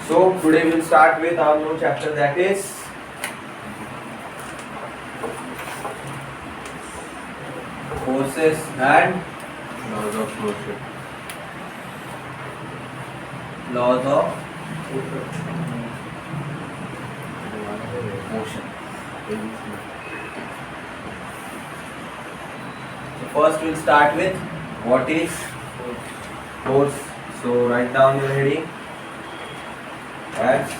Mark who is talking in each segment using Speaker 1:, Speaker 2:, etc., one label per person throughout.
Speaker 1: So today we'll start with our new chapter, that is forces and
Speaker 2: laws of motion.
Speaker 1: laws of motion. So first we'll start with what is force. So write down your heading as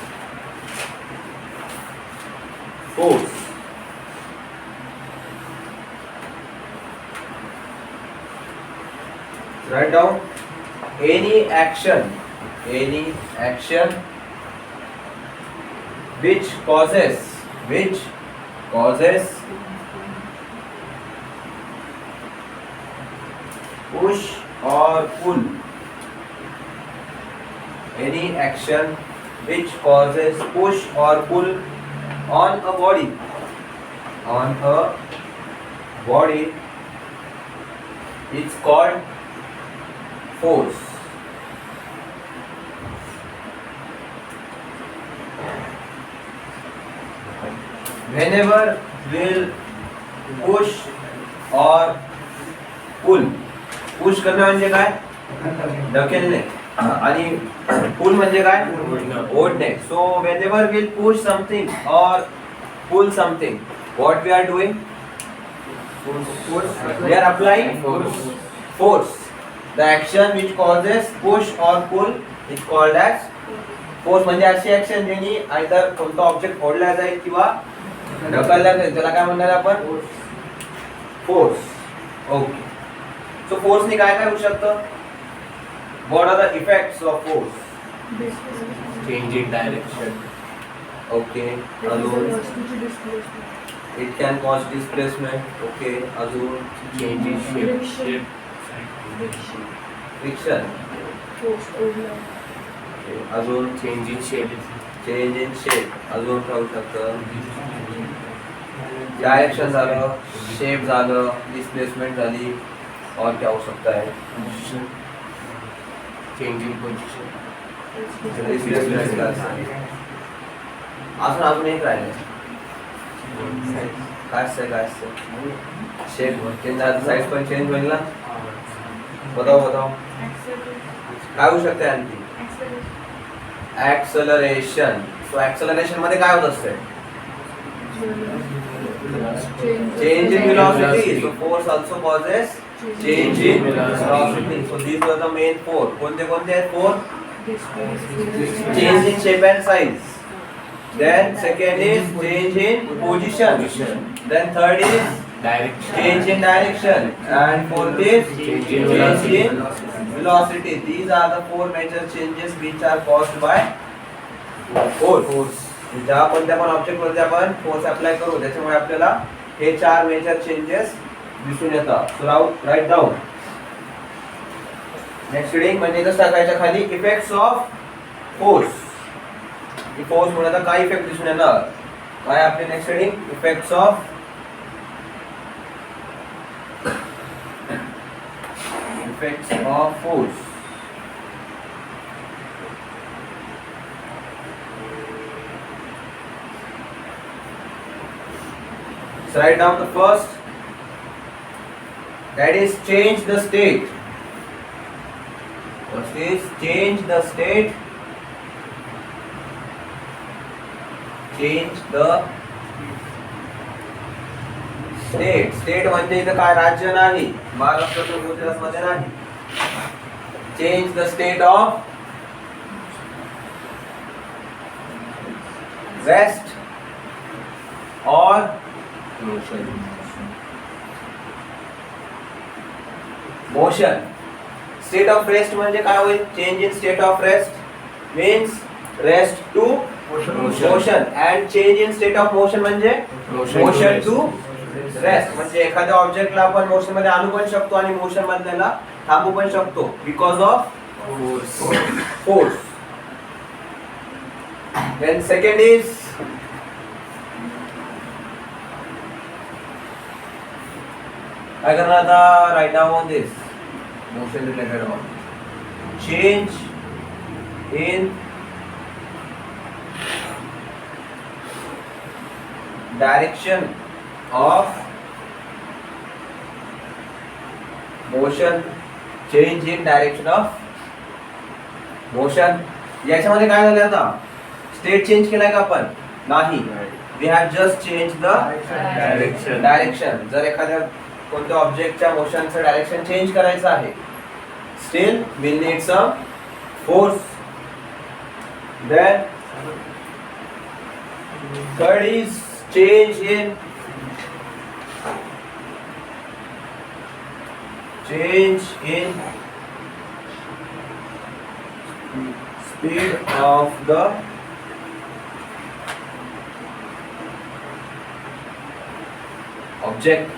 Speaker 1: force. Write down any action which causes push or pull. Any action which causes push or pull on a body is called force. Whenever we'll push or pull, push करणे म्हणजे काय, ढकलणे, आणि पुल म्हणजे काय, ओढणे. सो whenever we'll push something or pull something, what we are doing? We are applying force. The action which causes push or pull is called as force. म्हणजे अशी action ज्यानी either कोणता ऑब्जेक्ट ओढला जाईल किंवा ढकलला जाईल, त्याला काय म्हणणार आपण? फोर्स. ओके. सो फोर्स ने काय काय होऊ शकतं? What are the effects of force?
Speaker 2: Change in direction.
Speaker 1: Okay. अजून it can cause displacement. Okay. अजून
Speaker 2: Change in shape.
Speaker 1: friction. Okay. अजून
Speaker 2: Change in shape.
Speaker 1: change in shape. अजून काय होऊ शकतं? डायरेक्शन झालं, शेप झालं, डिस्प्लेसमेंट झाली, और क्या हो सकता है?
Speaker 2: Change in position.
Speaker 1: अजून एक राहिलं. काय असतं? शेप चेंज झालं, साईज पण चेंज होईल ना? बताओ काय होऊ शकते आणखी? ऍक्सलरेशन. सो ऍक्सलरेशन मध्ये काय होत असते? Change in velocity. So force also causes change in velocity. So these were the main four. कोणते आहेत four? Change in shape and size. Then second is change in position. Then third is change in direction. And fourth is change in velocity. These are the four major changes which are caused by force. ज्या कोणत्या पण object मध्ये आपण force apply करू, त्याच्यामुळे आपल्याला हे चार major changes दिसून येतात. सो राईट डाऊन. नेक्स्ट रीडिंग म्हणजे कसं टाकायच्या खाली इफेक्ट्स ऑफ फोर्स. फोर्स मुळे आता काय इफेक्ट दिसून येणार? काय आपले next reading? Effects of force. So write down the first, that is change the state. First is change the state. Change the state. State म्हणजे इथं काय राज्य नाही, महाराष्ट्राच्या गुजरातमध्ये नाही. Change the state of rest or motion. State of rest म्हणजे काय होईल? Change in state of rest means rest to motion, and change in state of motion म्हणजे motion to rest. म्हणजे एखाद्या ऑब्जेक्टला आपण मोशन मध्ये आणू पण शकतो आणि मोशन मध्ये त्याला थांबवू पण शकतो, because of force. Then second is I can write down this motion related on change in direction of motion, change in direction of motion. याच्यामध्ये काय झालं आता? स्टेट चेंज केलाय का आपण? नाही. We have just changed the direction. जर एखाद्या कोणत्या ऑब्जेक्टच्या मोशनचं डायरेक्शन चेंज करायचं आहे, still we need some force. Then third is change in speed of the object.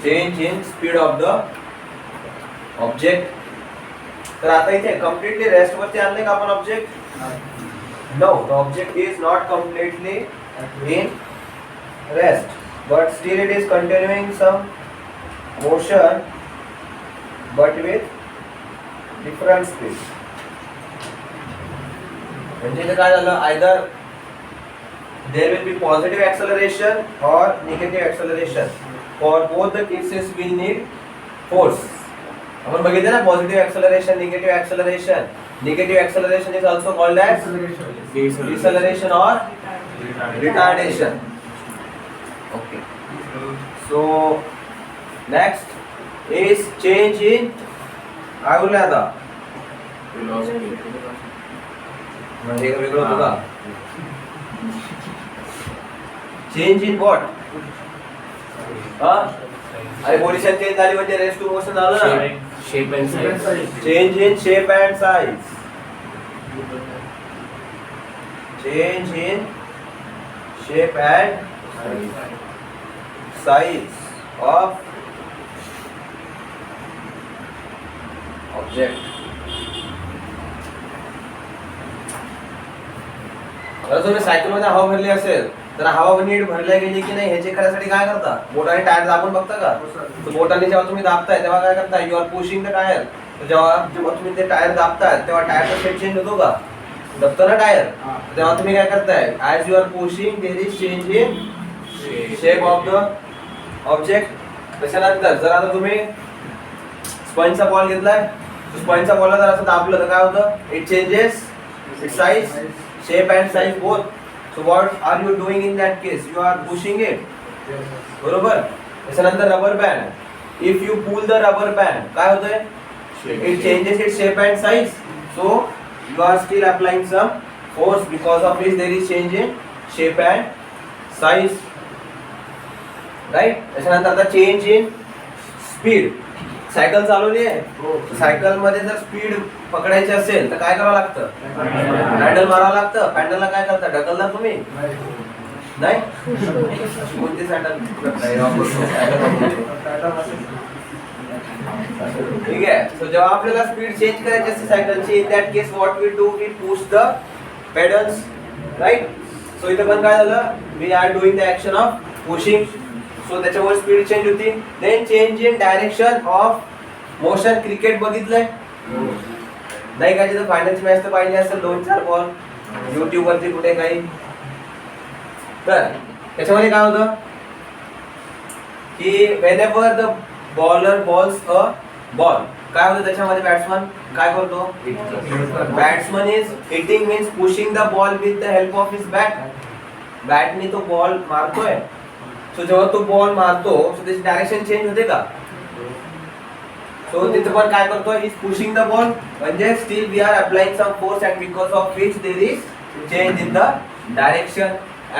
Speaker 1: Change in speed of the object. तर आता इथे completely rest वरती आणले का आपण object? No, the object is not completely in rest, but still it is continuing some motion, but with different speed. म्हणजे इथे काय झालं? Either there will be positive acceleration or negative acceleration. For both the cases we need force. आपण बघितलं ना, positive acceleration, negative acceleration. Negative acceleration is also called as deceleration or retardation. Okay. So next is change in काय बोलले आता? म्हणजे वेगळं होतं का? Change in what? अरे पोझिशन चेंज झाली म्हणजे रेस्ट टू मोशन झालं ना.
Speaker 2: Shape and size.
Speaker 1: Change in shape and size. Change in shape and size of object. जर तुम्ही सायकल मध्ये हवा भरली असेल तर हवा नीट भरल्या गेली की नाही हे चेक करण्यासाठी काय करता? बोटाने टायर दाबून बघता का? तर बोटाने जेव्हा तुम्ही दाबताय तेव्हा काय करता? You are pushing the tyre. जेव्हा तुम्ही ते टायर दाबताय तेव्हा टायरचा शेप चेंज होतो का? दबतं ना टायर, तेव्हा तुम्ही काय करताय? As you are pushing there is change in shape of the object. त्याच्यानंतर जर आता तुम्ही स्पंजचा बॉल घेतलाय, स्पंजचा बॉलला जर असं दाबलं तर काय होतं? It changes it size, shape and size both. So what are you doing in that case? You are pushing it. बरोबर. त्याच्यानंतर rubber band. If you pull the rubber band, काय होतंय? It changes its shape and size. So you are still applying some force because of which there is change in shape and size. Right? त्याच्यानंतर आता change in speed. Cycle चालवली आहे, cycle मध्ये जर speed पकडायची असेल तर काय करावं लागतं? पॅडल मारावं लागतं. पॅडलला काय करता? ढकलता तुम्ही? नाही. कोणती सॅडल? ठीक आहे. सो जेव्हा आपल्याला स्पीड चेंज करायची असते सायकलची, in that case what we do? We push the pedals. Right. So इथे पण काय झालं? We are doing the action of pushing. So त्याच्यामुळे स्पीड चेंज होती. Then change in direction of motion. Cricket बघितलंय नाही का? जिथं फायनलची मॅच तर पाहिजे असेल 2-4 बॉल युट्यूब वरती कुठे काही. तर त्याच्यामध्ये काय होतं की whenever the bowler bowls a ball, काय होतं त्याच्यामध्ये? बॅट्समन काय करतो? Batsman is hitting means pushing the ball with the help of his bat. बॅटने तो बॉल मारतोय. सो जेव्हा तो बॉल मारतो सो त्याची डायरेक्शन चेंज होते का? सो तिथे पण काय करतो? Is pushing the ball. म्हणजे still we are applying some force and because of which there is change in the direction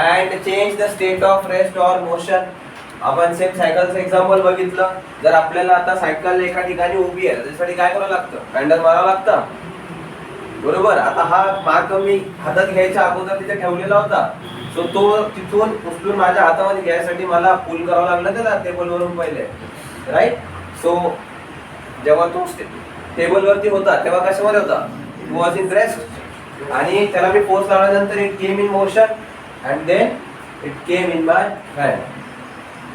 Speaker 1: and change the state of rest or motion. आपण सेम सायकलचं example बघितलं. जर आपल्याला आता सायकल एका ठिकाणी उभी आहे त्यासाठी काय करावं लागतं? पॅडल मारावं लागतं. बरोबर. आता हा मार्क मी हातात घ्यायच्या अगोदर तिथे ठेवलेला होता. सो तो तिथून उचलून माझ्या हातामध्ये घ्यायसाठी मला पुल करावं लागलं त्याला टेबलवरून पहिले. राईट. सो जेव्हा तो टेबलवरती होता तेव्हा कशामध्ये होता? It was in rest. आणि त्याला मी फोर्स लावल्यानंतर it came in motion and then it came in my hand.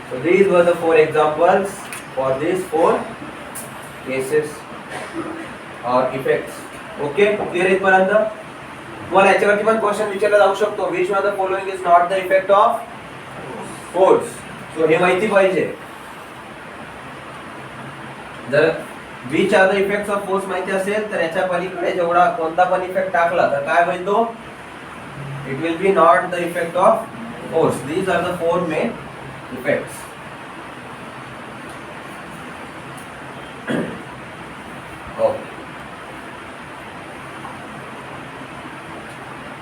Speaker 1: So these were the 4 examples for this 4 cases और इफेक्ट्स. ओके. क्लिअर इथपर्यंत? तुम्हाला याच्यावरती पण क्वेश्चन विचारला जाऊ शकतो. Which one of the following is not the effect of force. So हे माहिती पाहिजे. जर which are the effects of force माहिती असेल तर याच्या पलीकडे जेवढा कोणता पण इफेक्ट टाकला तर काय होईल तो, it will be not the effect of force. These are the four main effects.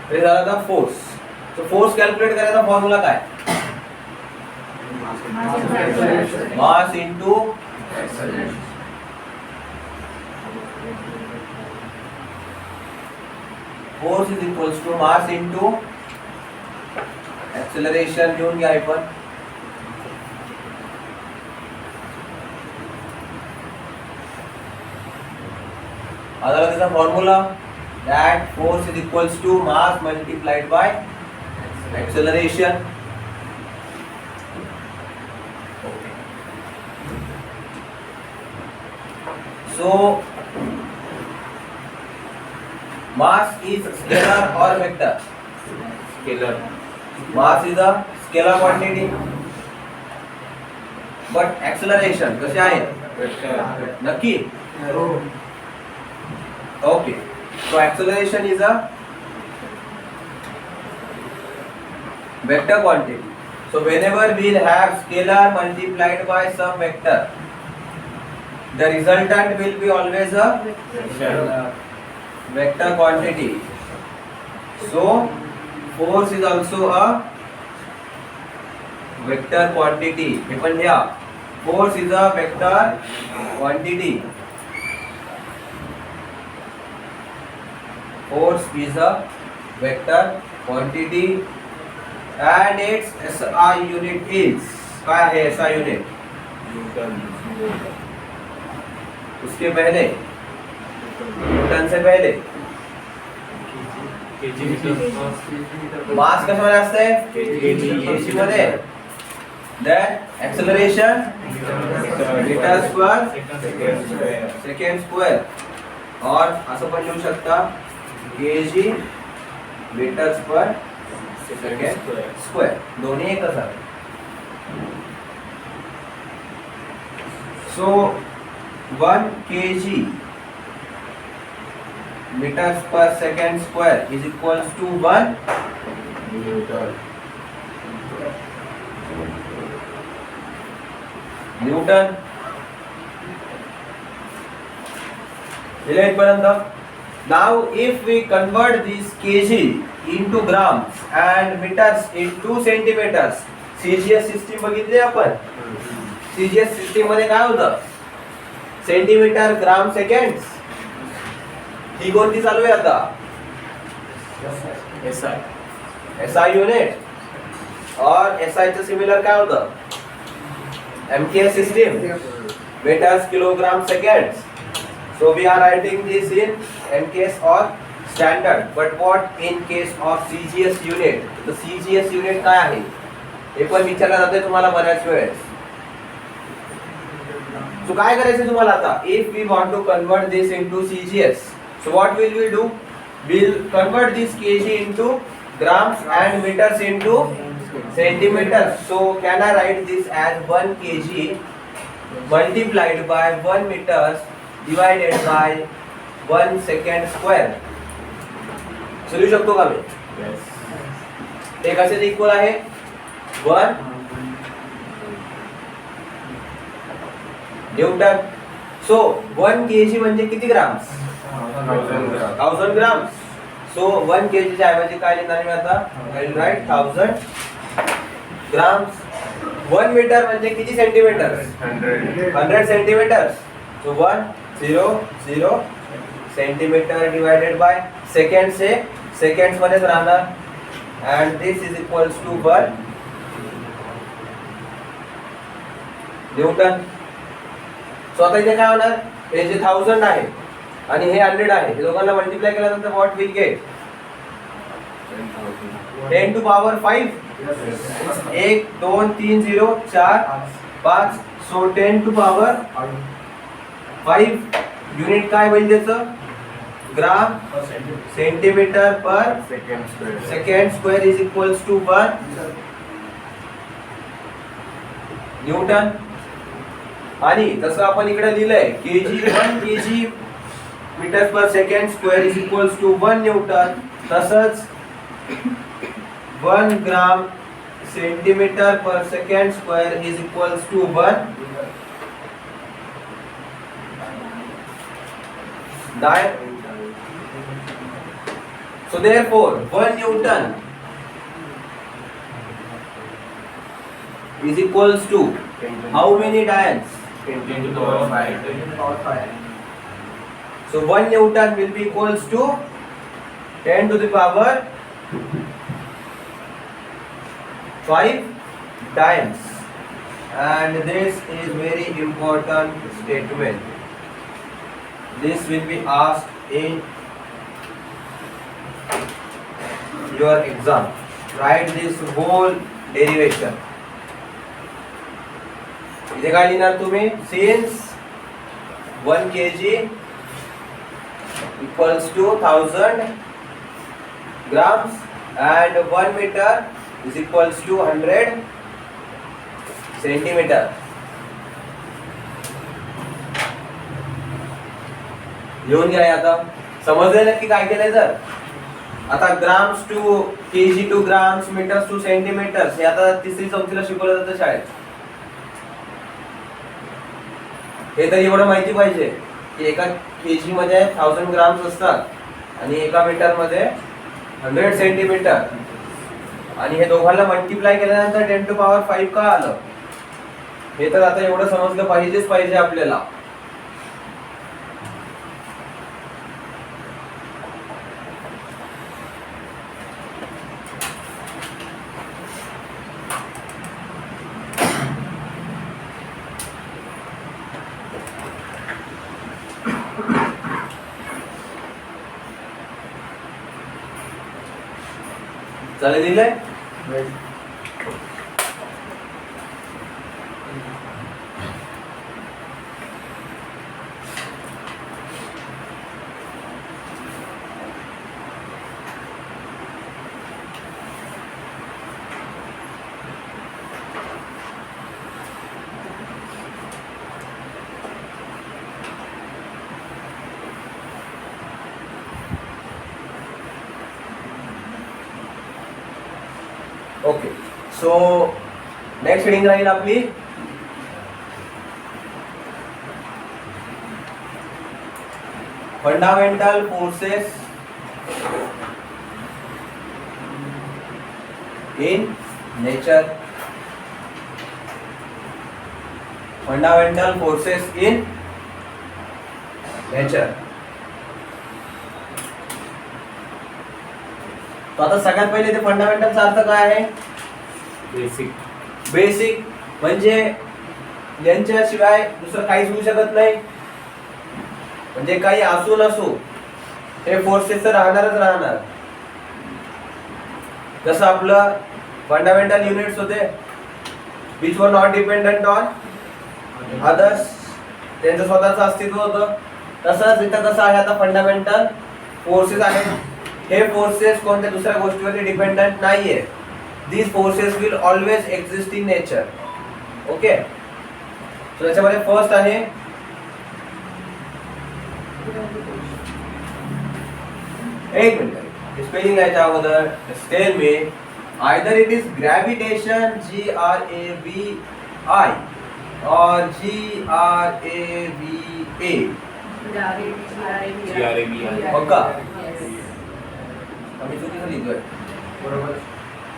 Speaker 1: हे झाला आता फोर्स. सो फोर्स कॅल्क्युलेट करायचा फॉर्म्युला काय, mass into force is equals to mass into acceleration घेऊन घ्या आपण. आता त्याचा formula that force is equals to mass multiplied by acceleration. So mass is scalar or vector?
Speaker 2: Scalar.
Speaker 1: Mass is a scalar quantity, but acceleration कसे आहे, नक्की. Okay. So acceleration is a vector quantity. So whenever we'll have scalar multiplied by some vector, the resultant will be always a vector quantity. So force is also a vector quantity. Even here, force is a vector quantity. Force is a vector quantity and its SI unit is, क्या है SI unit? उसके पहले, Newton से पहले मास कशामध्ये असते, KG मध्ये. then acceleration metre square second square, और असं पण लिहू शकता kg metre per second square, दोन्ही एकच आहे. So 1 kg metre per second square is equals to 1 newton. दिले इथपर्यंत. Now if we convert this kg into grams and meters into centimeters, CGS system बघितली आपण. CGS system मध्ये काय होतं, सेंटीमीटर ग्राम सेकंड्स. ही कोणती चालू आहे आता, SI युनिट. और SI चं सिमिलर काय होतं, MKS system, meters kilogram seconds. So we are writing this in MKS or standard, but what in case of CGS unit? The CGS unit काय आहे हे पण विचारलं जाते तुम्हाला बऱ्याच वेळेस. So काय करायचं तुम्हाला आता, if we want to convert this into CGS, so what will we do? We'll convert this kg into grams and meters into centimeters. So can I write this as 1 kg multiplied by 1 meters divided by 1 second square. लिहू शकतो का मी? ते कशाचे equal आहे, 1 newton. सो 1 kg म्हणजे किती grams, 1000 grams. सो 1 kg च्या ऐवजी काय लिहिणार मी आता, I will write 1000 grams. 1 metre म्हणजे किती centimetre, 100 centimetre. So 100 centimetre divided by second से सेकंड्स मध्येच राहणार. And this is equals to 1 newton. So आता इथे काय होणार, हे जे 1000 आहे आणि हे 100 आहे, हे दोघांना मल्टिप्लाय केल्यानंतर what will get, 10 to power 5. 1 2 3 0 4 5. So 10 to power 5 unit काय होईल त्याचं, gram centimetre per second square is equals to 1 newton. आणि जसं आपण इकडे लिहिलंय kg 1 kg metre per second square is equals to 1 newton, तसंच 1 gram centimetre per second square is equals to 1 so therefore 1 Newton is equals to how many dynes?
Speaker 2: 10 to the power 5.
Speaker 1: So 1 Newton will be equals to 10 to the power 5 dynes, and this is very important statement. This will be asked in your exam. Write this whole derivation. इथे काय लिहिणार तुम्ही? Since 1 kg equals to 1000 grams and 1 meter is equals to 100 centimeter. लिहून घ्या. आता समजलं नक्की काय केलंय? जर आता grams to KG to grams, metres to centimetres हे आता तिसरी चौथीला शिकवलं जातं शाळेत. हे तर एवढं माहिती पाहिजे की एका केजी मध्ये 1000 ग्राम्स असतात आणि एका मीटर मध्ये 100 सेंटीमीटर, आणि हे दोघांना मल्टिप्लाय केल्यानंतर 10 टू पॉवर 5 का आलं हे तर आता एवढं समजलं पाहिजेच पाहिजे आपल्याला. चालेल दिलंय. ओके. सो नेक्स्ट हेडिंग राहील आपली fundamental forces in nature. Fundamental forces in nature. तो आता सगळ्यात पहिले ते फंडामेंटलचा अर्थ काय आहे?
Speaker 2: बेसिक.
Speaker 1: बेसिक म्हणजे यांच्याशिवाय दुसरं काहीच होऊ शकत नाही. म्हणजे काही असू नसू हे फोर्सेस तर राहणारच राहणार. जसं आपलं फंडामेंटल युनिट्स होते which were not dependent on others, त्यांचं स्वतःचं अस्तित्व होतं. तसंच इथं कसं आहे आता फंडामेंटल फोर्सेस आहेत. हे फोर्सेस कोणत्या दुसऱ्या गोष्टीवरती डिपेंडंट नाहीये. These forces will always exist in nature. Okay. So त्याच्यामध्ये फर्स्ट आहे एक मिनिट स्पेलिंग आहे त्या अगोदर. Tell me either it is gravitation GRAVI or GRAVA. पक्का आम्ही चुकीचं लिहितोय.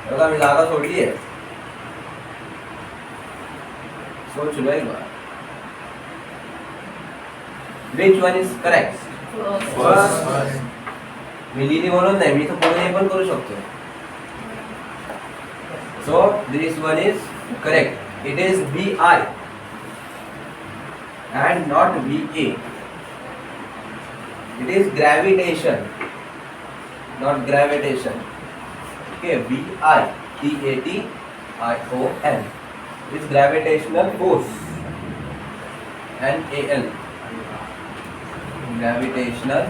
Speaker 1: बघा मी जागा सोडली आहे. सोच लो एक बार. Which one is correct?
Speaker 2: First.
Speaker 1: मी लिहिली म्हणून नाही, मी तर कोणी पण करू शकतो. So this one is correct. It is VI and not VA. It is gravitation, not gravitation. Okay, VI, GATION. It's gravitational force. NAL. Gravitational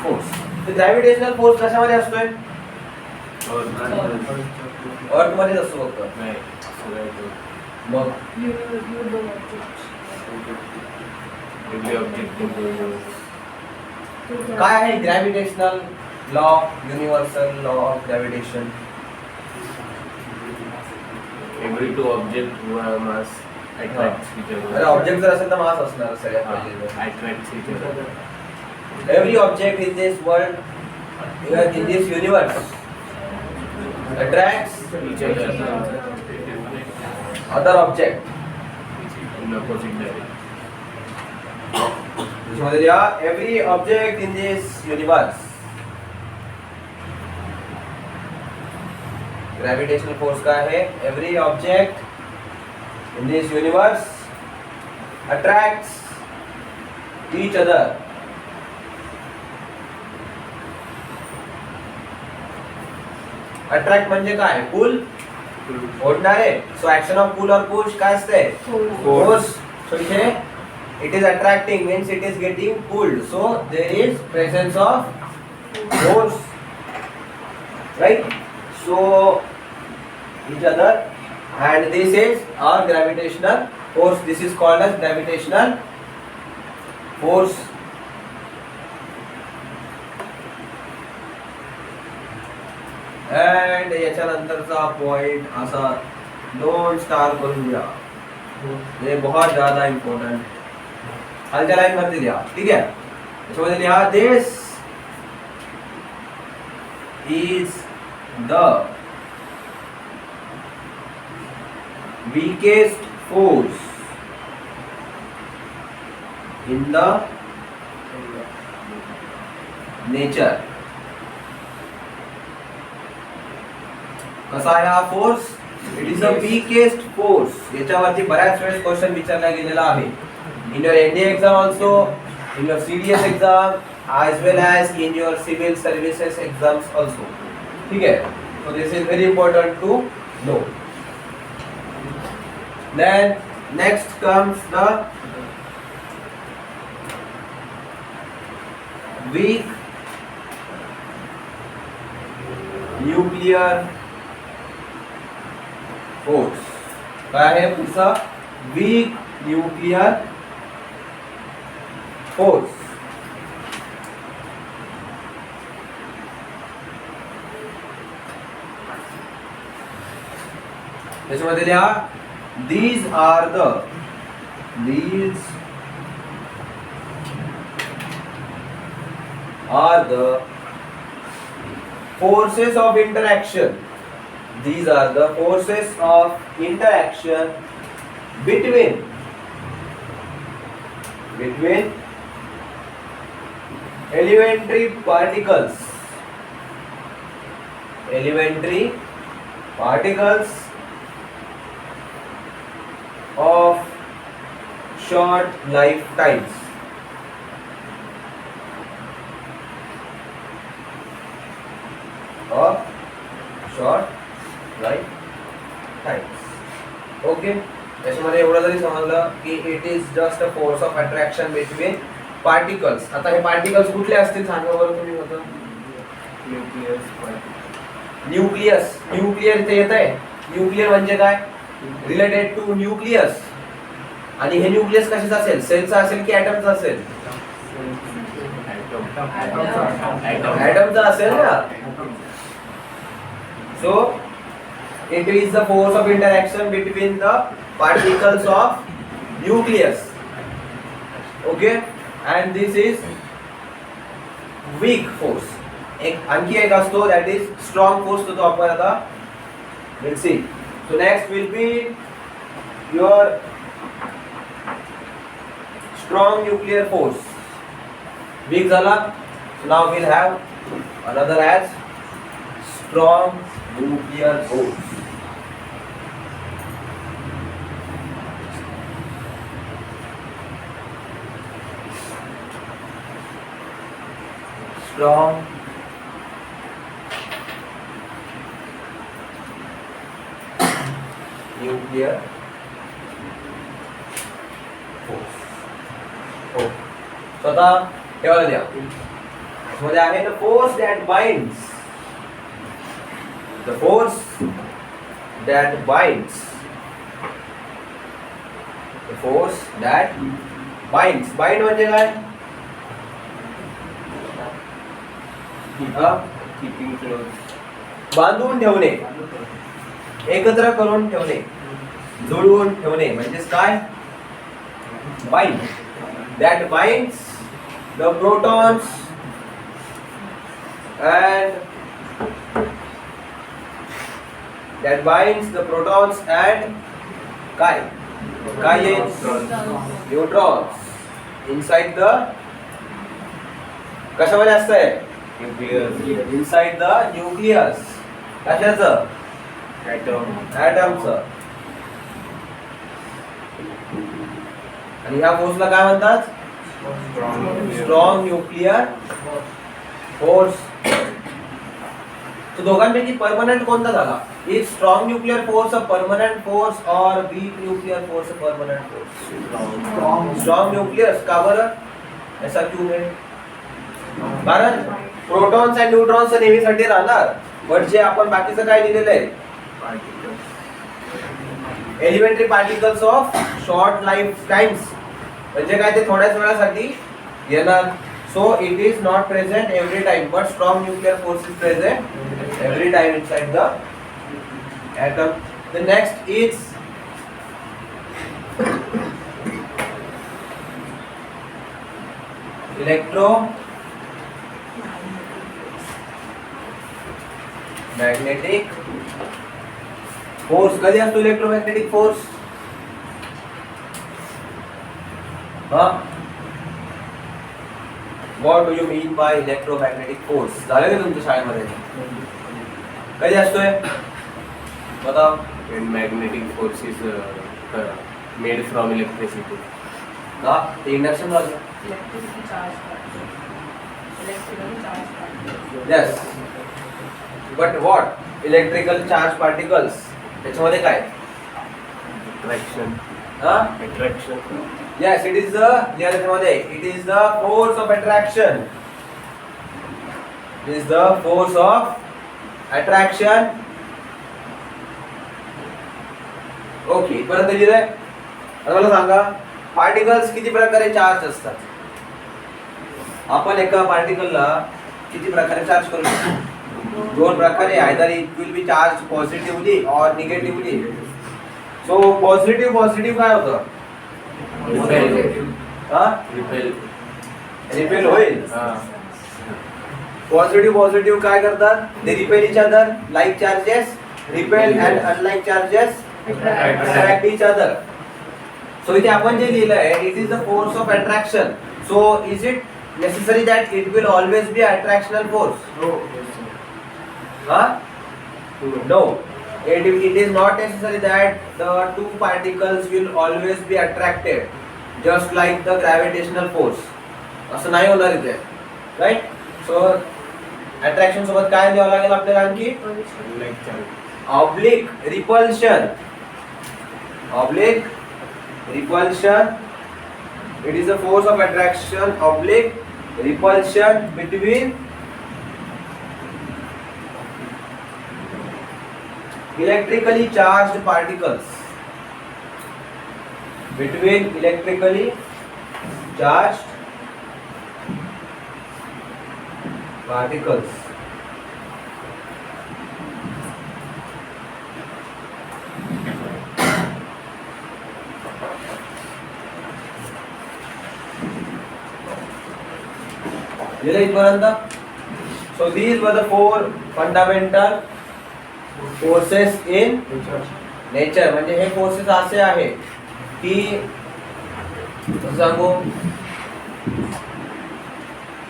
Speaker 1: force. The gravitational force कशामध्ये असतोय? अर्थ मध्येच असतो फक्त.
Speaker 2: नाही सगळ्यात
Speaker 1: मग
Speaker 2: every object in the universe.
Speaker 1: काय आहे gravitational law, universal law of gravitation?
Speaker 2: Every two object who have mass attracts each
Speaker 1: अरे
Speaker 2: other.
Speaker 1: ऑब्जेक्ट जर असेल तर मास असणार सगळ्यात पहिले.
Speaker 2: Attracts each other.
Speaker 1: Every object in this world, in this universe, attracts
Speaker 2: Each other
Speaker 1: other object.
Speaker 2: in opposite direction.
Speaker 1: त्याच्यामध्ये लिहा every object in this universe. Gravitational force काय आहे? Every object in this universe attracts each other. Attract म्हणजे काय? पुल, ओढणारे. सो action of पुल और push काय असते? Force. सो इथे it is attracting means it is getting pulled, so there is presence of force, right? So each other, and this is our gravitational force. This is called as gravitational force. And याच्यानंतरचा point असा 2 star करून घ्या. ये बहुत ज्यादा important. खालच्या line वरती लिहा. ठीक आहे. त्याच्यामध्ये लिहा this is the weakest force in the nature. कसा आहे हा force? It is the weakest force. याच्यावरती बऱ्याच वेळेस क्वेश्चन विचारला गेलेला आहे. In your NDA exam also, in your CDS exam, as well as in your civil services exams also. ठीक है? So this is very important to know. Then next comes the weak nuclear force. काय आहे पुढचा? weak nuclear force. त्याच्यामध्ये लिहा these are the forces of interaction. These are the forces of interaction between elementary particles of short lifetimes. Okay. त्याच्यामध्ये एवढं जरी समजलं की it is just a force of attraction between particles. आता हे particles कुठले असतील सांगा बरं तुम्ही. होतं न्यूक्लियर इथे येत आहे. न्यूक्लियर म्हणजे काय? Related to nucleus. आणि हे न्यूक्लियस कशाचं असेल? सेलचं असेल की ॲटमचं असेल? ॲटमचं असेल ना. सो it is the force of interaction between the particles of nucleus. Okay, and this is weak force. एक आणखी एक असतो that is strong force. तो आपण आता we'll see. So next will be your strong nuclear force. Weak झाला. So now we'll have another as strong nuclear force. Strong nuclear force. Oh. So आता ठेवायला द्या. मध्ये आहे the force that binds The force that binds. The force that binds. Bind म्हणजे काय?
Speaker 2: Keeping close.
Speaker 1: बांधून ठेवणे, एकत्र करून ठेवणे, जुळवून ठेवणे म्हणजेच काय? Bind. That binds the protons and that binds the protons and काय? काय न्यूट्रॉन्स इनसाइड द कशामध्ये असतंय?
Speaker 2: Nucleus.
Speaker 1: Inside the nucleus. कशाचं?
Speaker 2: Atom.
Speaker 1: ॲटमचं. आणि ह्या फोर्सला काय म्हणतात?
Speaker 2: Strong nucleus.
Speaker 1: Strong nuclear force. तो दोघांपैकी परमनंट कोणता झाला? Is strong nuclear force a permanent force और weak nuclear force a permanent force? Strong nuclear. का बरं? ऐसा क्यों है? कारण प्रोटॉन्स आणि न्यूट्रॉन्स नेहमीसाठी राहणार, बट जे आपण बाकीचं काय लिहिलेलं आहे?
Speaker 2: Particles.
Speaker 1: Elementary particles of short life times म्हणजे काय? ते थोड्याच वेळासाठी येणार. सो it is not present every time, but strong nuclear force is present every time inside the atom. The next is electromagnetic force. कधी असतो electromagnetic force? What do you mean by electromagnetic force? झालं का तुमच्या शाळेमध्ये? कधी असतोय? बताओ.
Speaker 2: When magnetic force is made from electricity.
Speaker 1: ना ते इंडक्शन झालं.
Speaker 3: Electricity charge particles. Electrical charge particles.
Speaker 1: Yes. But what? Electrical charge particles. त्याच्यामध्ये काय?
Speaker 2: Attraction. Attraction.
Speaker 1: Yes, it is the त्याच्यामध्ये it is the force of attraction. It is the force of attraction. Okay, इथपर्यंत लिहिलंय. आता मला सांगा, particles किती प्रकारे charge असतात? आपण एका पार्टिकलला किती प्रकारे चार्ज करू शकतो? दोन प्रकारे. Either it will B charge positively और निगेटिव्हली. सो पॉझिटिव्ह काय होतं?
Speaker 2: Repel.
Speaker 1: रिपेल होईल. पॉझिटिव्ह काय करतात? They repel each other. Like charges repel and unlike charges attract each other. So इथे आपण जे लिहिलं आहे, it is the force of attraction. So is it necessary that it will always be attractional force? No. It is not necessary that the two particles will always be attracted, just like the gravitational force. असं नाही होणार इथे, right? So attraction सोबत काय लिहावं लागेल आपल्याला आणखी?
Speaker 2: Like charge.
Speaker 1: Oblique repulsion. It is the force of attraction oblique repulsion between electrically charged particles. Between electrically charged particles. So these were the four fundamental forces in nature. म्हणजे हे forces असे आहेत की कसं सांगू,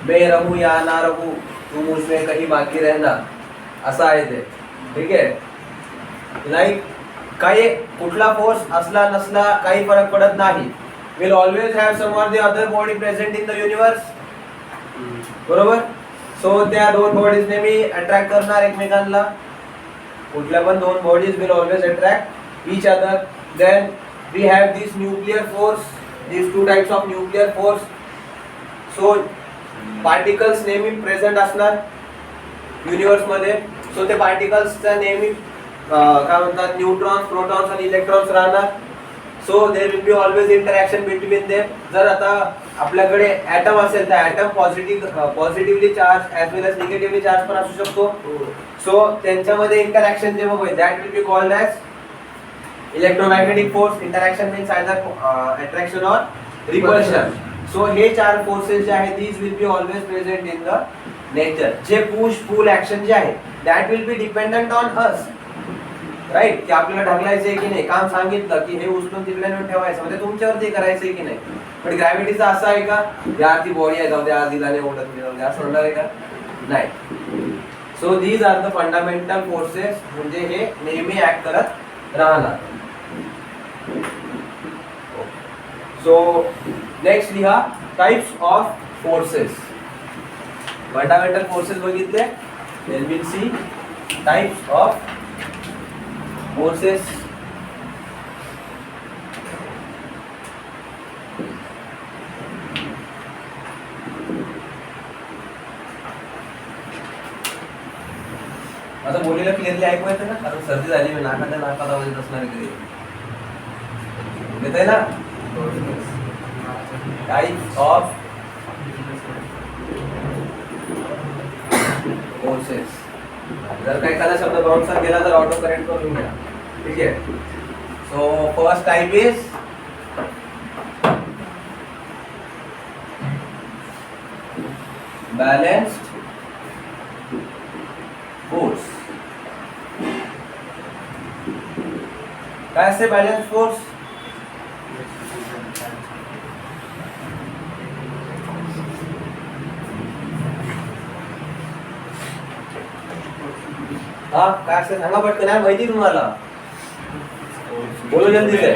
Speaker 1: मैं रहूं या ना रहूं तू मुझमें कहीं बाकी रहना, असं आहे ते. ठीक आहे. लाईक काही कुठला फोर्स असला नसला काही फरक पडत नाही. Will always have some or the other body present in the universe. बरोबर. सो त्या दोन बॉडीज नेहमी अट्रॅक्ट करणार एकमेकांना. कुठल्या पण दोन bodies will always attract each other. Then we have this nuclear force, this two types of nuclear force. So particles नेहमी प्रेझेंट असणार युनिवर्स मध्ये. सो सो ते पार्टिकल्सचा नेहमी काय म्हणतात न्यूट्रॉन्स प्रोटॉन्स आणि इलेक्ट्रॉन्स राहणार. So there will be always interaction between them. जर आता आपल्याकडे ॲटम असेल तर atom positively charge as well as negatively charge पण असू शकतो. सो त्यांच्यामध्ये इंटरॅक्शन जेव्हा होईल that will be called as electromagnetic force. Interaction means either attraction or repulsion. So हे चार फोर्सेस जे आहेत these will be always present in the nature. जे पुश पुल ऍक्शन जे आहे that will B dependent on us, right. की आपल्याला ढकलायचंय की नाही. काम सांगितलं की हे उचलून तिकडे नेऊन ठेवायचं म्हणजे तुमच्यावरती करायचंय की नाही. पण ग्रॅव्हिटीचा असं आहे का यार ती बॉडी आहे जाऊ द्या आज दिला नाही ओढत जाऊ द्या असं होणार आहे का? नाही. So these are the fundamental forces. म्हणजे हे नेहमी ऍक्ट करत राहणार. सो नेक्स्ट लिहा types of forces. Fundamental forces बघितले. Then will see types of forces. आता बोलीला क्लिअरली ऐकू येतं ना, कारण सर्दी झाली मी नाकात आवाज येत असणार आहे. येत आहे ना. Types of forces. जर काही एखादा शब्द बाउन्सर गेला तर ऑटो करेक्ट करून घ्या. ठीक आहे. So first type is balanced force. काय असते बॅलन्स फोर्स? हा काय असते सांगा पटकन. नाही माहिती तुम्हाला. बोलो जल्दी से.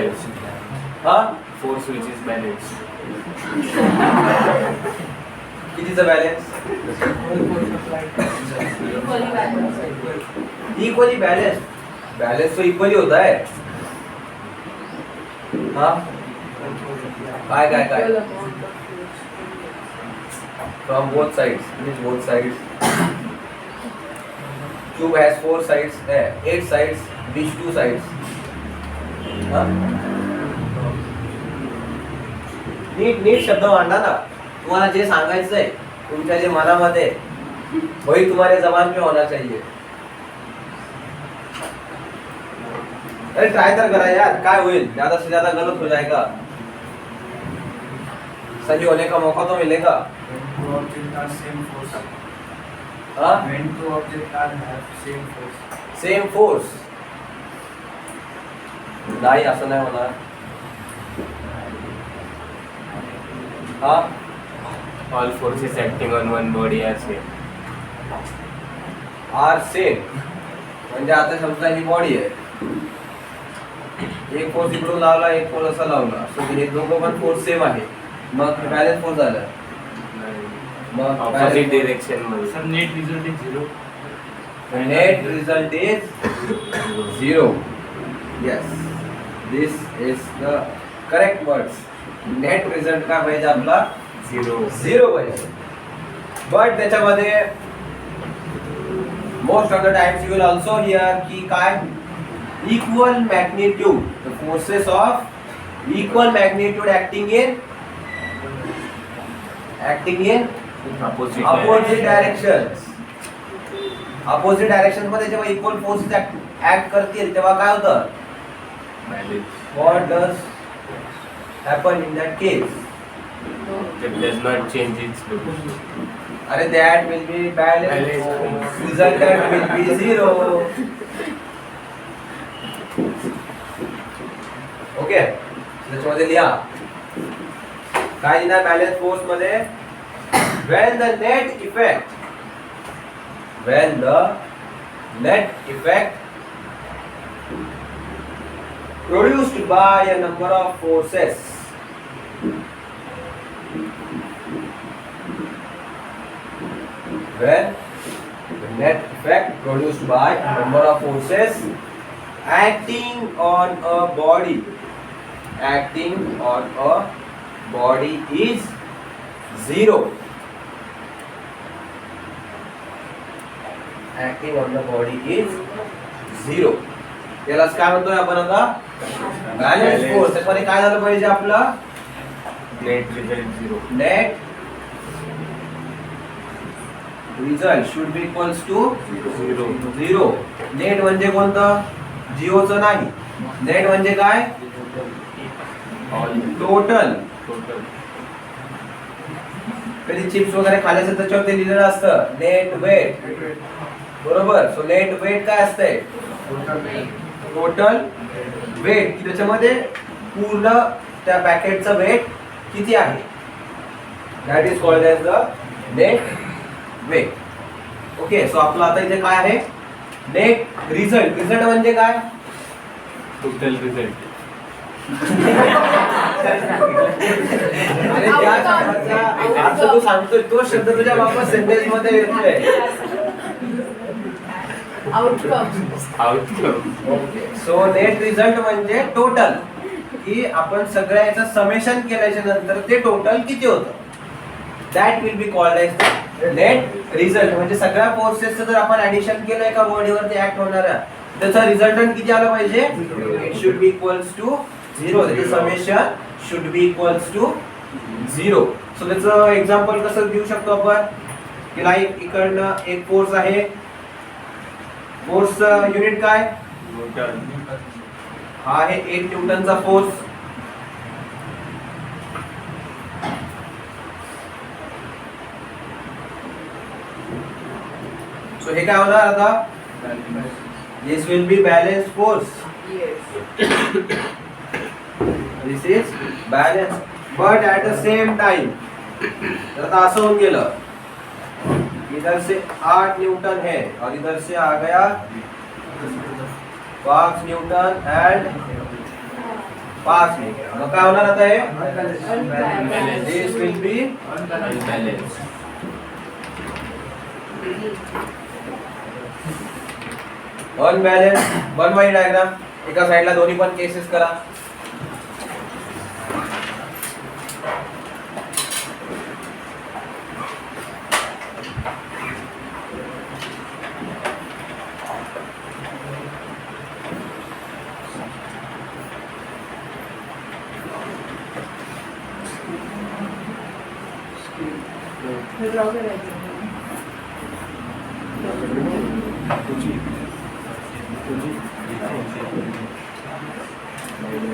Speaker 1: हा
Speaker 2: Force which is balanced.
Speaker 1: कितीचा बॅलन्स? Equally balance. बैलेंस तो इक्वली होता है. हाँ काय काय काय from both sides. Means both sides. Cube has 4 sides, 8 sides, which 2 sides? हाँ नीट शब्द मांडा ना. तुम्हाला जे सांगायचं आहे तुमच्या जे मनामध्ये वही तुम्हारे जबान पे होना चाहिए. अरे ट्राई तर करा यार. काय होईल? ज्यादा से ज्यादा गलत हो जाएगा. सही होने का मौका तो मिलेगा. सेम फोर्स नाही असं नाही होणार. हा
Speaker 2: All forces acting on one body are same.
Speaker 1: Are same. म्हणजे आता समजा ही बॉडी आहे. एक फोर्स इकडून लावला एक फोर्स असा लावला. सो हे दोघं पण फोर्स सेम आहे. मग बॅलन्स फोर्स झालं. मग
Speaker 2: Opposite direction मध्ये.
Speaker 4: Sir, net result is 0.
Speaker 1: net result is 0. Yes, this is the correct words. net result काय पाहिजे आपला? 0 पाहिजे. बट त्याच्यामध्ये most of the times you will also here की काय equal magnitude. The forces of equal magnitude acting in opposite directions. Opposite direction मध्ये जेव्हा equal forces act करतील तेव्हा काय होतं? What does happen in that case?
Speaker 2: It does not change its location.
Speaker 1: अरे that will be balanced. Resultant will be 0. Okay. त्याच्यामध्ये लिहा काय लिहिणार बॅलन्स फोर्स मध्ये? when the net effect produced by a number of forces when the net effect produced by a number of forces acting on a body is 0. Acting on the body is 0. यालाच काय म्हणतोय आपण आता? Balance force. त्यामध्ये काय झालं पाहिजे आपलं?
Speaker 2: Net result 0.
Speaker 1: Net result should be equals to 0. Net म्हणजे कोणतं? जिओचं नाही. नेट म्हणजे काय? टोटल. कधी चिप्स वगैरे खाल्ले असेल त्याच्यावर ते लिहिलेलं असतं नेट वेट. बरोबर. सो नेट वेट काय असतंय? Total weight. की त्याच्यामध्ये पूर्ण त्या पॅकेटचं वेट किती आहे, that is called as the net weight. Okay. So आपलं आता इथे काय आहे? Net result. रिझल्ट म्हणजे काय?
Speaker 2: Total result.
Speaker 1: अरे त्या शब्दाचा अर्थ तू सांगतोय, तो शब्द तुझ्या वापस सेंटेन्स मध्ये येतोय.
Speaker 2: Outcome.
Speaker 1: Okay. So net result म्हणजे टोटल, की आपण सगळ्या याचं समेशन केल्याच्या नंतर ते टोटल किती होतं, that will be called as net result. म्हणजे सगळ्या फोर्सेसचं जर आपण ऍडिशन केलं एका बॉडीवरती ऍक्ट होणाऱ्या, त्याचा रिझल्टंट किती आला पाहिजे? It should be equals to 0. त्याचं summation should be equals to 0. So त्याचं एक्झाम्पल कसं देऊ शकतो आपण? की लाईक इकडनं एक फोर्स आहे. फोर्स युनिट काय? हा आहे 1 न्यूटनचा फोर्स. सो हे काय होणार आता? This will B balance force. This is balance. But at the same time जर आता असं होऊन गेलं, इधर से 8 न्यूटन है और इधर से आ गया 5 न्यूटन एंड 5 न्यूटन. मग काय होणार आता? हे this will be
Speaker 2: unbalance.
Speaker 1: Unbalance. बनवा डायग्राम. एका साइडला दोन्ही पण केसेस करा.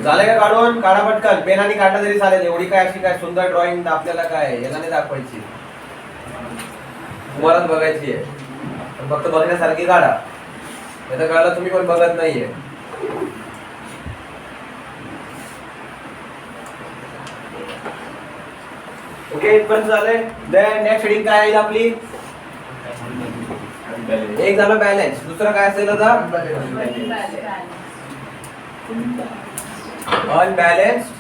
Speaker 1: झालं का काढून? काढा पटकन. पेनाने काढला तरी चालेल. एवढी काय अशी काय सुंदर ड्रॉइंग आपल्याला काय याला नाही दाखवायची, तुम्हालाच बघायची आहे. फक्त बघण्यासारखी काढा. याचं काढला तुम्ही पण बघत नाहीये. ओके. इथपर्यंत झालंय. देन नेक्स्ट हेडिंग काय येईल आपली? एक झालं बॅलन्स. दुसरं काय असेल आता? अनबॅलन्स्ड.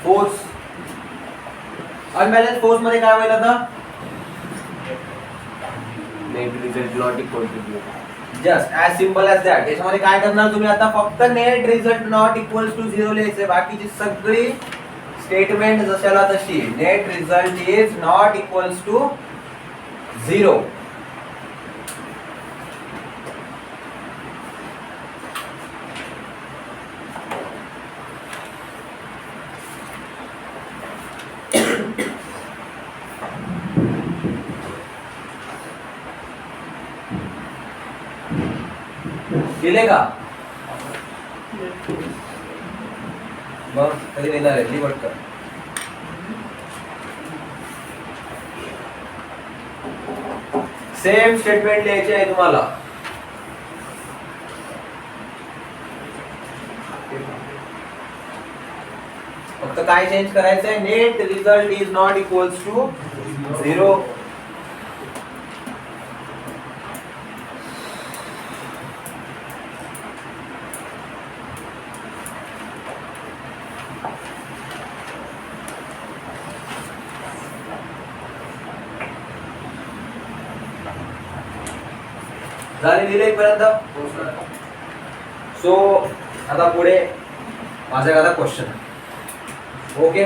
Speaker 1: फोर्स. अनबॅलन्स फोर्स मध्ये काय होईल आता?
Speaker 2: Net result not equal to 0.
Speaker 1: Just as simple as that. याच्यामध्ये काय करणार तुम्ही आता? फक्त net result not equals to 0 लिहायचे. बाकीची सगळी स्टेटमेंट जशाला तशी. Net result is not equals to 0. दिले का? मग कधी देणार आहे? लिह पटकन. सेम स्टेटमेंट लिहायचे आहे तुम्हाला. फक्त काय चेंज करायचं आहे? Net result is not equals to 0. झाले दिले पर्यंत. सो आता पुढे माझा एखादा क्वेश्चन. ओके.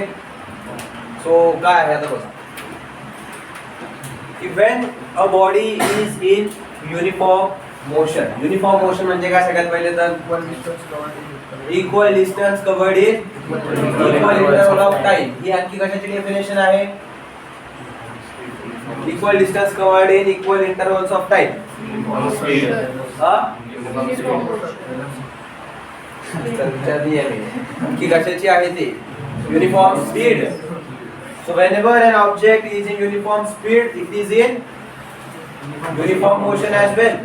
Speaker 1: सो काय आहे आता बघा, की when a body is in uniform motion. Uniform motion म्हणजे काय सगळ्यात पहिले तर equal distance covered in equal interval of time. ही आणखी कशाची डेफिनेशन आहे? Equal distance covered in equal intervals of time. आणखी कशाची आहे ती? Uniform speed. So whenever an object is in uniform speed, it is in uniform motion as well.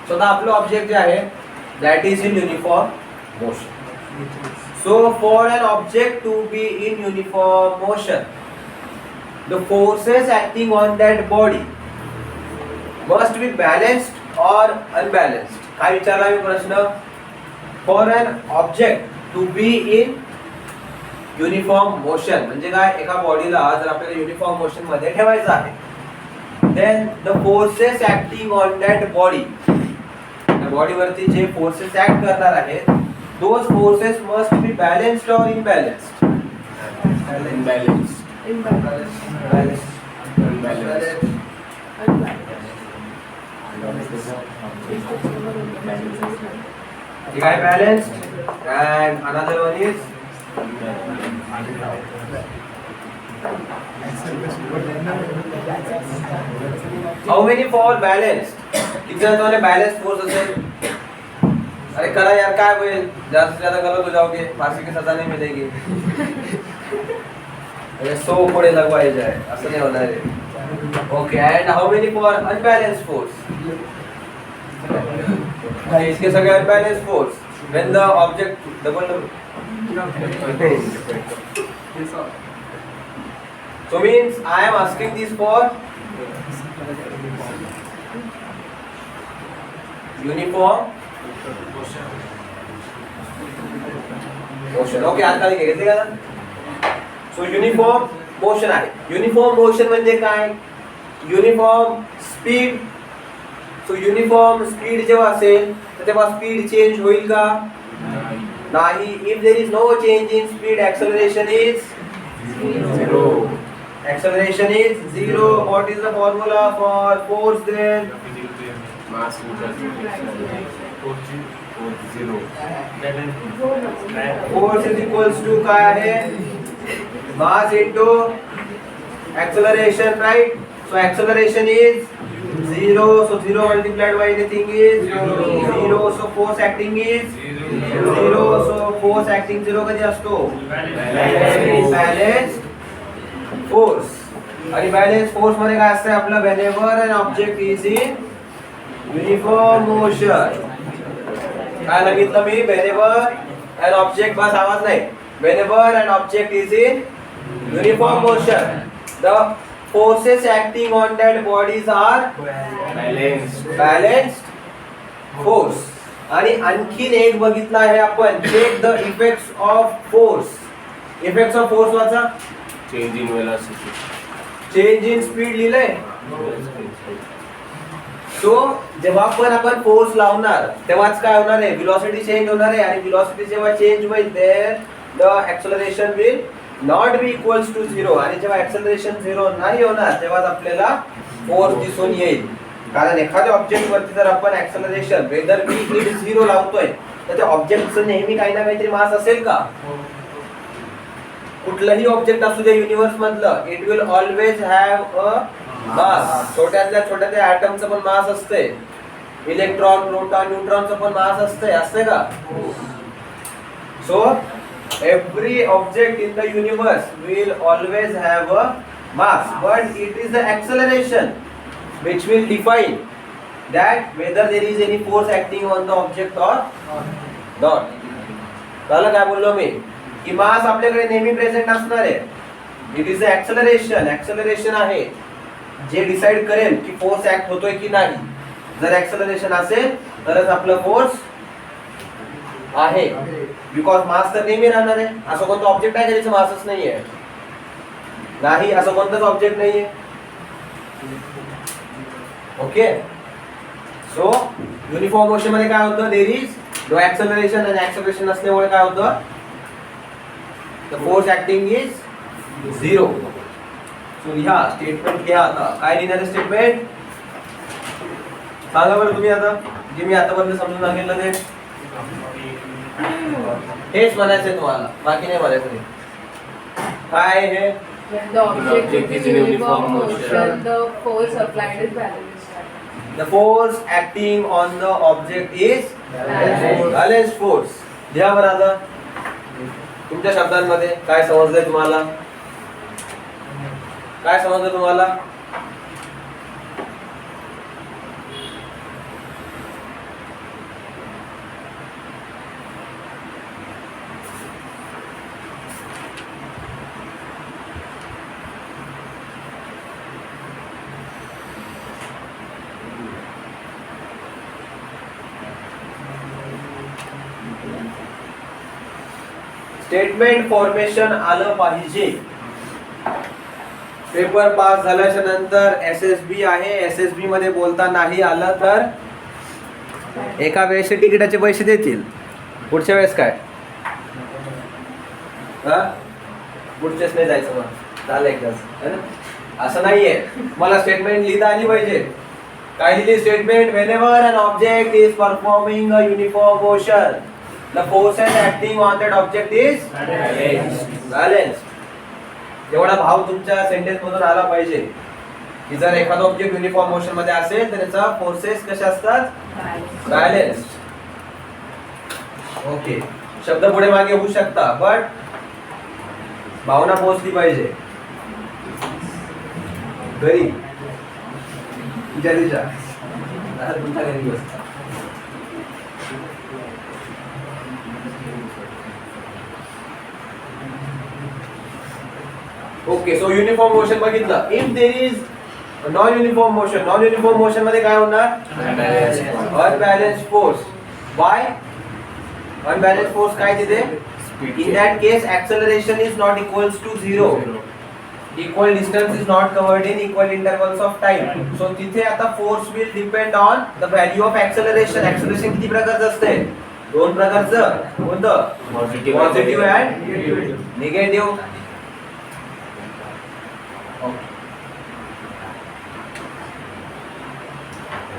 Speaker 1: So the आपलं object जे आहे that is in uniform motion. So for an object to be in uniform motion, the forces acting on that body must be balanced or unbalanced. काय विचारला मी प्रश्न? For an object to be in uniform motion म्हणजे काय? एका बॉडीला जर आपल्याला uniform motion मध्ये ठेवायचं आहे, then the forces acting on that body, त्या बॉडीवरती जे फोर्सेस ऍक्ट करणार आहेत, those forces must be balanced और इनबॅलन्स्ड. ठीक आहे, balanced. And another one is how many for balanced. किती जणांना बॅलन्स फोर्स असेल? अरे करा यार, काय होईल? ज्यादा से ज्यादा गलत हो जाओगे, फांसी की सजा नहीं मिलेगी. अरे 100 कोड़े लगवाए जाए, असं नाही होणार आहे. Okay, and how many for unbalanced force? इसके सगळे unbalanced force when the object double. So means I am asking this for uniform motion. Okay, आता घेतले का? So uniform motion आहे. युनिफॉर्म मोशन म्हणजे काय? Uniform speed. So uniform speed जेव्हा असेल तर तेव्हा स्पीड चेंज होईल का? नाही. If there is no change in speed, acceleration is zero. Acceleration is zero. What is the formula for force then?
Speaker 2: Mass
Speaker 1: Force is equals to काय आहे? Mass into acceleration, right? So acceleration is zero. So zero multiplied by anything is zero. So force acting is zero. So force acting zero कधी असतो? Balanced force. आणि balance force मध्ये काय असतं आपलं? Whenever an object is in uniform motion. काय सांगितलं मी? व्हेनेवर एन ऑब्जेक्ट, बस आवाज नाही. Whenever an object is in uniform motion, the forces acting on that bodies are balanced force. आणि आणखीन एक बघितलं आहे आपण, check the effects of force. Effects of force वाचा.
Speaker 2: Change in velocity,
Speaker 1: change in speed लिहिलंय. सो जेव्हा पण आपण फोर्स लावणार तेव्हाच काय होणार आहे? वेलोसिटी चेंज होणार आहे. आणि वेलोसिटी जेव्हा चेंज होईल there the acceleration will not be equals to zero. आणि जेव्हा एक्सेलरेशन झिरो नाही होणार तेव्हाच आपल्याला फोर्स दिसून येईल. कारण एखाद्या ऑब्जेक्ट वरती जर आपण acceleration whether be it zero लावतोय तर त्या ऑब्जेक्टचं नेहमी काही ना काहीतरी मास असेल का? कुठलंही ऑब्जेक्ट असू दे युनिवर्स मधलं, it will always have a mass. छोट्यातल्या छोट्या त्या ॲटमचं पण मास असते. इलेक्ट्रॉन, प्रोटॉन, न्यूट्रॉनचं पण मास असते. असते का? So every object in the universe will always have a mass, but it is the acceleration which will define that whether there is any force acting on the object or not. कळलं काय बोललो मी? की मास आपल्याकडे नेहमी present असणार आहे. It is the acceleration. Acceleration आहे जे decide करेल की फोर्स ऍक्ट होतोय की नाही. जर एक्सेलरेशन असेल तरच आपलं फोर्स आहे. बिकॉज मास तर नेहमी राहणार आहे. असं कोणतं ऑब्जेक्ट आहे ज्याचं मासच नाहीये? नाही, असं कोणतंच ऑब्जेक्ट नाहीये. ओके. सो युनिफॉर्म मोशन मध्ये काय होतं? There is no acceleration. आणि एक्सेलरेशन असल्यामुळे काय होतं? The force acting is 0. So लिहा स्टेटमेंट लिहा. आता काय लिहिणार स्टेटमेंट सांगा बरं तुम्ही आता, जे मी आतापर्यंत समजून सांगितलं ते. हेच म्हणायचंय तुम्हाला, बाकी नाही म्हणायचं. काय हे
Speaker 3: When the object is in uniform motion, the force applied is balanced.
Speaker 1: the force acting on the object is balanced force. लिहा बरं आता तुमच्या शब्दांमध्ये काय समजलंय तुम्हाला, काय समजलं तुम्हाला. स्टेटमेंट फॉर्मेशन आलं पाहिजे. पेपर पास झाल्याच्या नंतर SSB आहे, SSB मध्ये बोलता नाही आलं तर एका वेळेस तिकिटाचे पैसे देतील. पुढच्या वेळेस काय पुढच्याच नाही जायचं, मग झालं एकदाच है ना. असं नाहीये, मला स्टेटमेंट लिहिता आली पाहिजे. काय लिहिली statement, whenever an object is performing a uniform motion the forces acting on that object is balanced. एवढा भाव तुमच्या सेंटेन्स मधून आला पाहिजे की जर एखादा ऑब्जेक्ट युनिफॉर्म मोशन मध्ये असेल तर त्याचा फोर्सेस कशा असतात, बॅलन्स्ड. ओके, शब्द पुढे मागे होऊ शकता बट भावना पोहोचली पाहिजे. घरी तुमच्या तुमच्या घरी बसता. ओके, सो युनिफॉर्म मोशन बघितलं. If there is non uniform motion, non uniform motion मध्ये काय होणार, unbalanced force. Why unbalanced force काय तिथे, in that case acceleration is not equals to 0. Equal distance is not covered in equal intervals of time. So तिथे आता force will depend on the value of acceleration. Acceleration किती प्रकारचं असते, दोन प्रकारचं. कोणतं, पॉझिटिव्ह अँड निगेटिव्ह.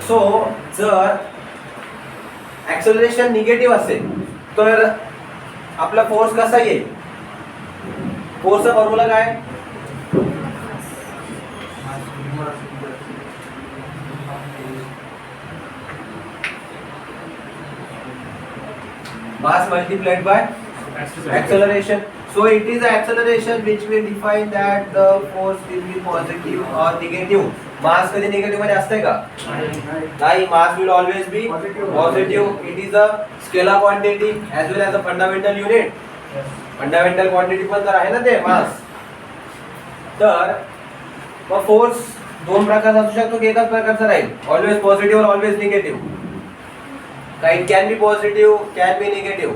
Speaker 1: सो जर acceleration negative असेल तर आपला फोर्स कसा येईल, फोर्सचा फॉर्म्युला काय, mass multiplied by acceleration. So it is the acceleration which will define that the force will be positive or negative. Mass कधी negative मध्ये असते का, नाही. Mass will always be positive. It is a scalar quantity as well as a fundamental unit. Fundamental quantity पण तर आहे ना ते mass. तर मग फोर्स दोन प्रकारचा असू शकतो की एकाच प्रकारचा राहील, always positive or always negative. It can be positive, can be negative.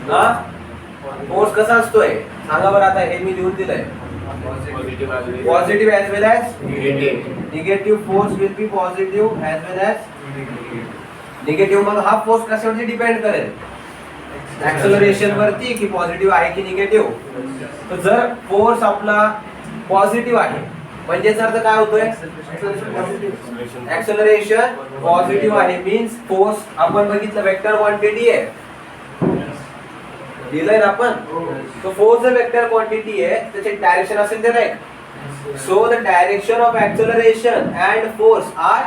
Speaker 1: हा फोर्स कसा असतोय सांगा बरं. आता हे मी लिहून दिलंय, positive as well as negative. Force will be positive as well as negative. मग हा फोर्स कशावरती डिपेंड करेल, ऍक्सेलरेशन वरती की पॉझिटिव्ह आहे की निगेटिव्ह. तर जर फोर्स आपला पॉझिटिव्ह आहे म्हणजे अर्थ काय होतोय, ऍक्सेलरेशन पॉझिटिव्ह आहे मीन्स फोर्स आपण बघितलं वेक्टर क्वांटिटी आहे, दिलंय ना आपण. तो फोर्स जर वेक्टर क्वांटिटी आहे त्याचे डायरेक्शन असेल तर right. So the direction of acceleration and force are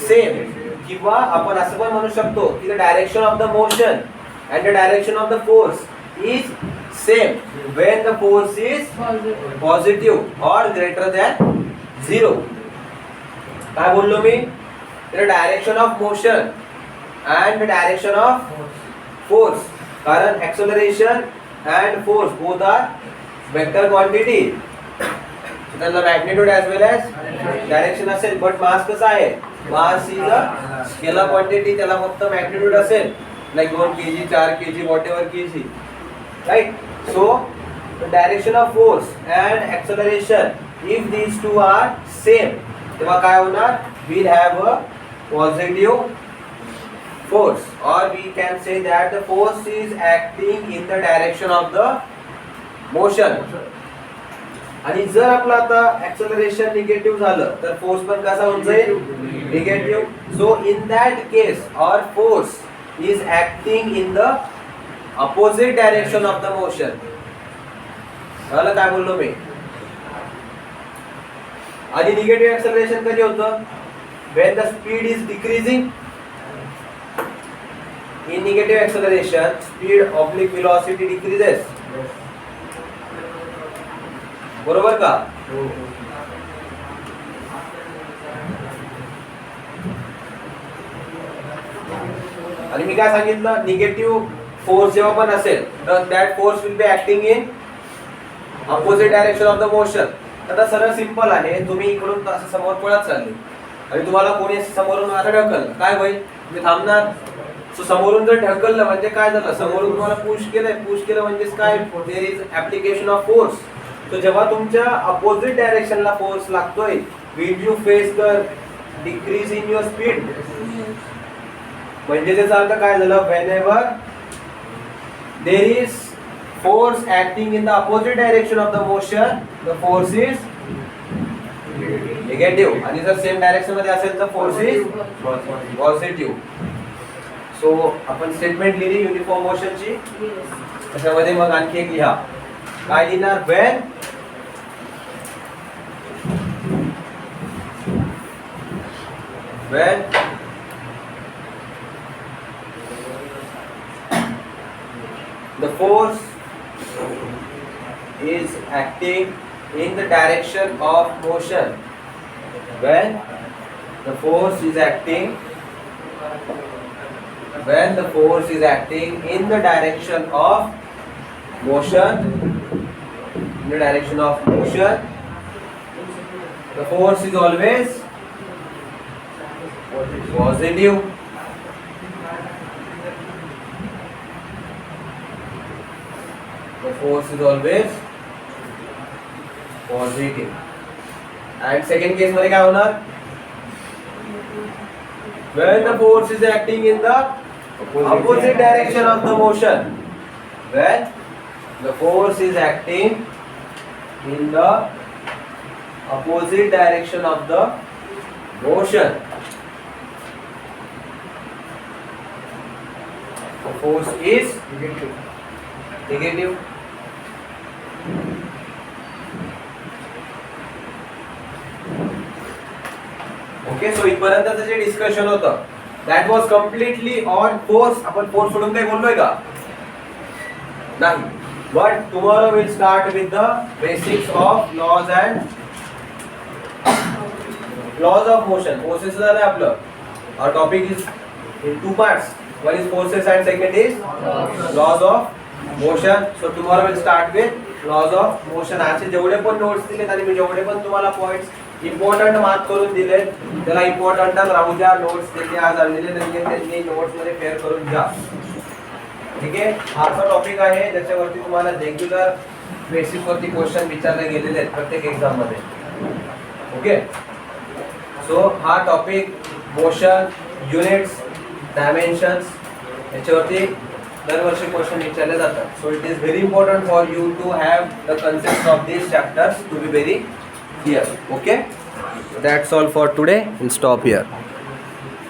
Speaker 1: same. किंवा आपण असं पण म्हणू शकतो की the direction of the motion and the direction of the force is same when the force is positive or greater than 0. काय बोललो मी, the direction of motion and the direction of force. कारण acceleration and force both are vector quantity. त्यांना magnitude as well as direction असेल. but mass कसा आहे, mass is a scalar quantity. त्याला फक्त magnitude असेल like 2 kg 4 kg whatever kg. Right? So the direction of force and acceleration, if these two are same, तेव्हा काय होणार, we'll have a positive force, or we can say that the force is acting in the direction of the motion. आणि जर आपला आता acceleration negative झालं तर force पण कसा होऊन जाईल, negative. So in that case our force is acting in the opposite direction of the motion. कळलं काय बोललो मी? आणि निगेटिव्ह ऍक्सेलरेशन कधी होतं, when the speed is decreasing. In negative acceleration, speed oblique velocity decreases. बरोबर का? आणि मी काय सांगितलं, निगेटिव्ह फोर्स जेव्हा पण असेल तर that force will B acting in opposite direction of the motion. आता सरळ सिंपल आहे, तुम्ही इकडून असं समोर पळत चालले आणि तुम्हाला कोणी समोरून आता ढकललं, काय होईल, तुम्ही थांबणार. सो समोरून जर ढकललं म्हणजे काय झालं, समोरून तुम्हाला पुश केलं म्हणजे काय, there is application of force. तो जेव्हा तुमच्या अपोजिट डायरेक्शनला फोर्स लागतोय, will you face the decrease in your speed. म्हणजे त्याचा अर्थ काय झालं, whenever there is force acting in the opposite direction of the motion, the force is negative. आणि जर सेम डायरेक्शन मध्ये असेल तर फोर्स इज पॉझिटिव्ह. सो आपण स्टेटमेंट लिहिली युनिफॉर्म मोशनची. त्याच्यामध्ये मग आणखी एक लिहा, काय लिहिणार, when the force is acting in the direction of motion, when the force is acting in the direction of motion, the force is always positive. The force is always positive. And second case मध्ये काय होणार, when the force is acting in the opposite direction of the motion, when the force is acting in the opposite direction of the motion, the force is negative. Okay, so इथपर्यंतचं जे discussion होतं that was completely on force. आपण force सोडून काही बोललोय का, नाही. But tomorrow will start with the basics of laws and laws of motion. Forces झालं आपलं. our topic is in two parts. One is forces and second is laws of motion. So tomorrow we'll start with laws of motion. आजचे जेवढे पण notes दिलेत आणि मी जेवढे पण तुम्हाला पॉइंट्स इम्पॉर्टंट मार्क करून दिलेत त्याला इम्पॉर्टंटच राहू द्या. नोट्स त्यांनी आज आणलेले नाही त्यांनी नोट्स मध्ये फेअर करून घ्या. ठीक आहे, हा असा टॉपिक आहे ज्याच्यावरती तुम्हाला रेग्युलर बेसिस वरती क्वेश्चन विचारले गेलेले आहेत प्रत्येक एक्झाम मध्ये. ओके, सो हा टॉपिक मोशन, युनिट्स, डायमेन्शन्स याच्यावरती दरवर्षी क्वेश्चन विचारले जातात. So it is very important for you to have the concept of this chapters to be very clear. Okay, that's all for today. Will stop here.